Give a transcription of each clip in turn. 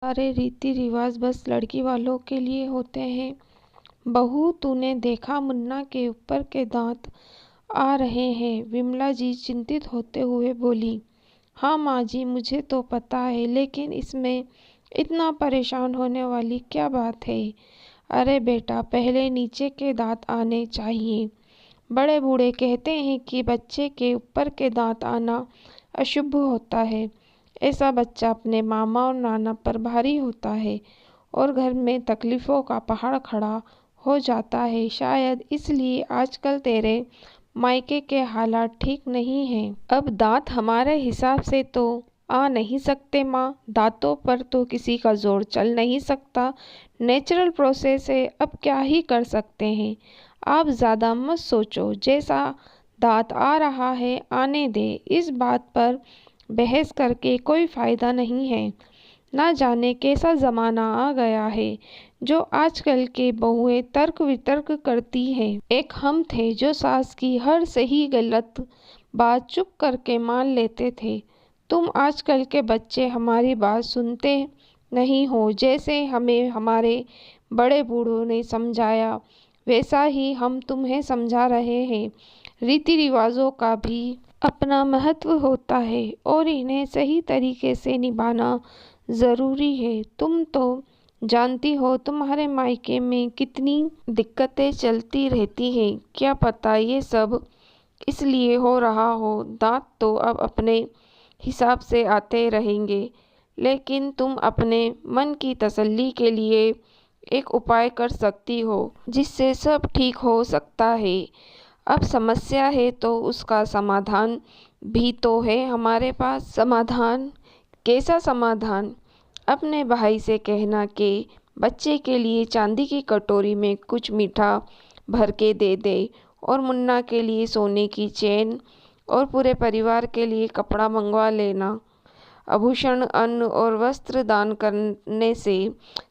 सारे रीति रिवाज बस लड़की वालों के लिए होते हैं। बहू, तूने देखा मुन्ना के ऊपर के दांत आ रहे हैं? विमला जी चिंतित होते हुए बोली। हाँ माँ जी, मुझे तो पता है, लेकिन इसमें इतना परेशान होने वाली क्या बात है? अरे बेटा, पहले नीचे के दांत आने चाहिए। बड़े बूढ़े कहते हैं कि बच्चे के ऊपर के दांत आना अशुभ होता है। ऐसा बच्चा अपने मामा और नाना पर भारी होता है और घर में तकलीफ़ों का पहाड़ खड़ा हो जाता है। शायद इसलिए आजकल तेरे मायके के हालात ठीक नहीं हैं। अब दांत हमारे हिसाब से तो आ नहीं सकते माँ। दांतों पर तो किसी का जोर चल नहीं सकता। नेचुरल प्रोसेस है, अब क्या ही कर सकते हैं। आप ज़्यादा मत सोचो, जैसा दांत आ रहा है आने दे। इस बात पर बहस करके कोई फ़ायदा नहीं है। ना जाने कैसा ज़माना आ गया है जो आजकल के बहुएं तर्क वितर्क करती हैं। एक हम थे जो सास की हर सही गलत बात चुप करके मान लेते थे। तुम आजकल के बच्चे हमारी बात सुनते नहीं हो। जैसे हमें हमारे बड़े बूढ़ों ने समझाया, वैसा ही हम तुम्हें समझा रहे हैं। रीति रिवाजों का भी अपना महत्व होता है और इन्हें सही तरीके से निभाना ज़रूरी है। तुम तो जानती हो तुम्हारे मायके में कितनी दिक्कतें चलती रहती हैं। क्या पता ये सब इसलिए हो रहा हो। दांत तो अब अपने हिसाब से आते रहेंगे, लेकिन तुम अपने मन की तसल्ली के लिए एक उपाय कर सकती हो जिससे सब ठीक हो सकता है। अब समस्या है तो उसका समाधान भी तो है हमारे पास। समाधान? कैसा समाधान? अपने भाई से कहना कि बच्चे के लिए चांदी की कटोरी में कुछ मीठा भर के दे दे और मुन्ना के लिए सोने की चेन और पूरे परिवार के लिए कपड़ा मंगवा लेना। आभूषण, अन्न और वस्त्र दान करने से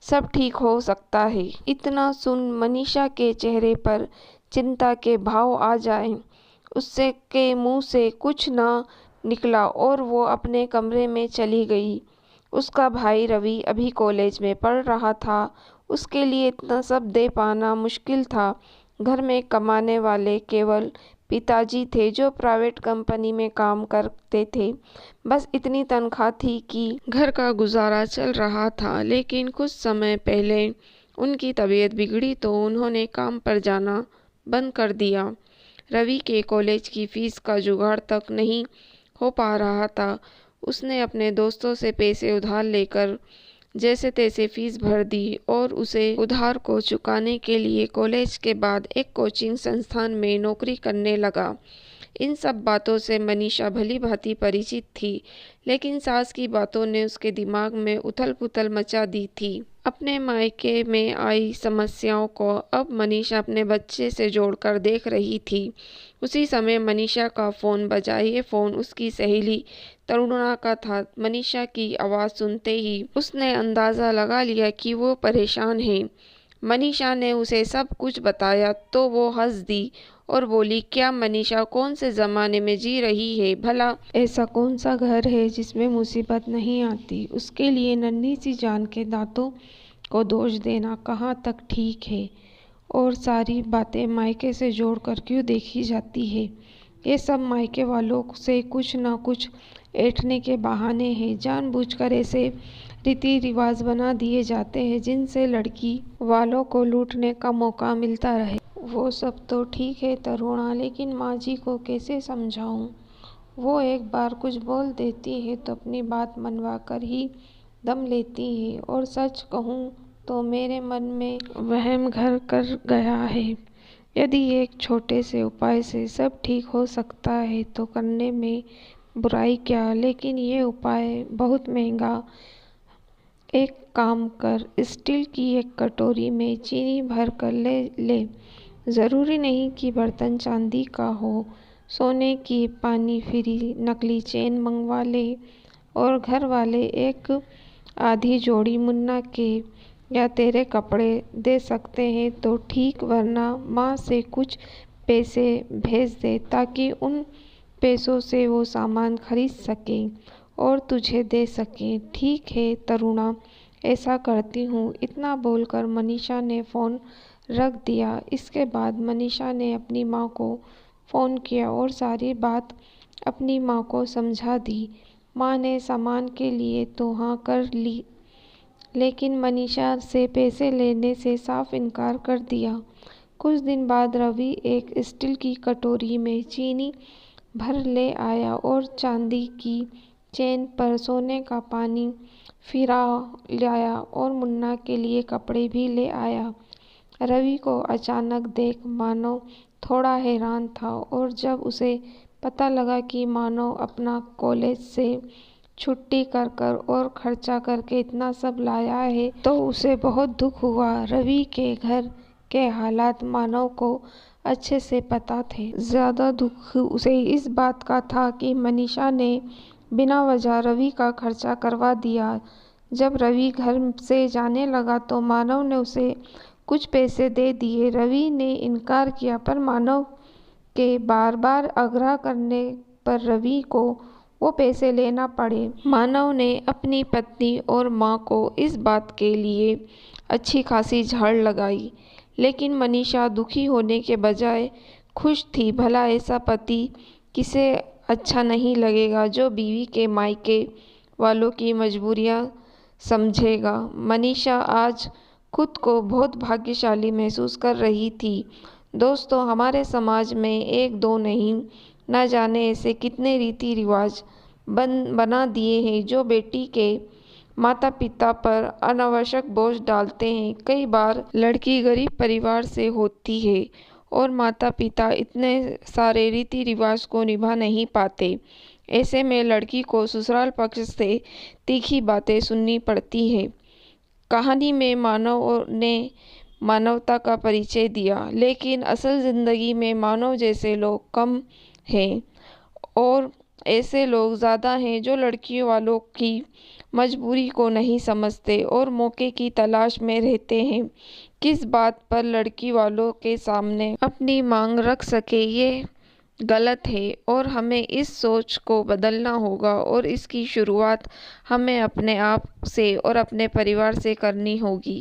सब ठीक हो सकता है। इतना सुन मनीषा के चेहरे पर चिंता के भाव आ जाए। उससे के मुंह से कुछ ना निकला और वो अपने कमरे में चली गई। उसका भाई रवि अभी कॉलेज में पढ़ रहा था। उसके लिए इतना सब दे पाना मुश्किल था। घर में कमाने वाले केवल पिताजी थे जो प्राइवेट कंपनी में काम करते थे। बस इतनी तनख्वाह थी कि घर का गुजारा चल रहा था। लेकिन कुछ समय पहले उनकी तबीयत बिगड़ी तो उन्होंने काम पर जाना बंद कर दिया। रवि के कॉलेज की फीस का जुगाड़ तक नहीं हो पा रहा था। उसने अपने दोस्तों से पैसे उधार लेकर जैसे तैसे फीस भर दी और उसे उधार को चुकाने के लिए कॉलेज के बाद एक कोचिंग संस्थान में नौकरी करने लगा। इन सब बातों से मनीषा भली भांति परिचित थी, लेकिन सास की बातों ने उसके दिमाग में उथल-पुथल मचा दी थी। अपने मायके में आई समस्याओं को अब मनीषा अपने बच्चे से जोड़कर देख रही थी। उसी समय मनीषा का फ़ोन बजा। ये फ़ोन उसकी सहेली तरुणा का था। मनीषा की आवाज़ सुनते ही उसने अंदाज़ा लगा लिया कि वो परेशान है। मनीषा ने उसे सब कुछ बताया तो वो हंस दी और बोली, क्या मनीषा कौन से ज़माने में जी रही है भला? ऐसा कौन सा घर है जिसमें मुसीबत नहीं आती? उसके लिए नन्ही सी जान के दांतों को दोष देना कहाँ तक ठीक है? और सारी बातें मायके से जोड़कर क्यों देखी जाती है? ये सब मायके वालों से कुछ ना कुछ ऐंठने के बहाने हैं। जानबूझकर ऐसे रीति रिवाज बना दिए जाते हैं जिनसे लड़की वालों को लूटने का मौका मिलता रहे। वो सब तो ठीक है तरुणा, लेकिन माँ जी को कैसे समझाऊं? वो एक बार कुछ बोल देती है तो अपनी बात मनवा कर ही दम लेती है। और सच कहूँ तो मेरे मन में वहम घर कर गया है। यदि एक छोटे से उपाय से सब ठीक हो सकता है तो करने में बुराई क्या? लेकिन ये उपाय बहुत महंगा। एक काम कर, स्टील की एक कटोरी में चीनी भर कर ले। ज़रूरी नहीं कि बर्तन चांदी का हो। सोने की पानी फ्री नकली चेन मंगवा ले और घर वाले एक आधी जोड़ी मुन्ना के या तेरे कपड़े दे सकते हैं तो ठीक, वरना माँ से कुछ पैसे भेज दे ताकि उन पैसों से वो सामान खरीद सकें और तुझे दे सकें। ठीक है तरुणा, ऐसा करती हूँ। इतना बोलकर मनीषा ने फ़ोन रख दिया। इसके बाद मनीषा ने अपनी माँ को फ़ोन किया और सारी बात अपनी माँ को समझा दी। माँ ने सामान के लिए तो हाँ कर ली, लेकिन मनीषा से पैसे लेने से साफ इनकार कर दिया। कुछ दिन बाद रवि एक स्टील की कटोरी में चीनी भर ले आया और चांदी की चेन पर सोने का पानी फिरा लाया और मुन्ना के लिए कपड़े भी ले आया। रवि को अचानक देख मानव थोड़ा हैरान था और जब उसे पता लगा कि मानव अपना कॉलेज से छुट्टी कर कर और खर्चा करके इतना सब लाया है तो उसे बहुत दुख हुआ। रवि के घर के हालात मानव को अच्छे से पता थे। ज़्यादा दुख उसे इस बात का था कि मनीषा ने बिना वजह रवि का खर्चा करवा दिया। जब रवि घर से जाने लगा तो मानव ने उसे कुछ पैसे दे दिए। रवि ने इनकार किया पर मानव के बार बार आग्रह करने पर रवि को वो पैसे लेना पड़े। मानव ने अपनी पत्नी और माँ को इस बात के लिए अच्छी खासी झाड़ लगाई, लेकिन मनीषा दुखी होने के बजाय खुश थी। भला ऐसा पति किसे अच्छा नहीं लगेगा जो बीवी के मायके वालों की मजबूरियां समझेगा। मनीषा आज खुद को बहुत भाग्यशाली महसूस कर रही थी। दोस्तों, हमारे समाज में एक दो नहीं, न जाने ऐसे कितने रीति रिवाज बना दिए हैं जो बेटी के माता पिता पर अनावश्यक बोझ डालते हैं। कई बार लड़की गरीब परिवार से होती है और माता पिता इतने सारे रीति रिवाज को निभा नहीं पाते। ऐसे में लड़की को ससुराल पक्ष से तीखी बातें सुननी पड़ती है। कहानी में मानव ने मानवता का परिचय दिया, लेकिन असल जिंदगी में मानव जैसे लोग कम हैं और ऐसे लोग ज़्यादा हैं जो लड़कियों वालों की मजबूरी को नहीं समझते और मौके की तलाश में रहते हैं। किस बात पर लड़की वालों के सामने अपनी मांग रख सके, ये गलत है और हमें इस सोच को बदलना होगा और इसकी शुरुआत हमें अपने आप से और अपने परिवार से करनी होगी।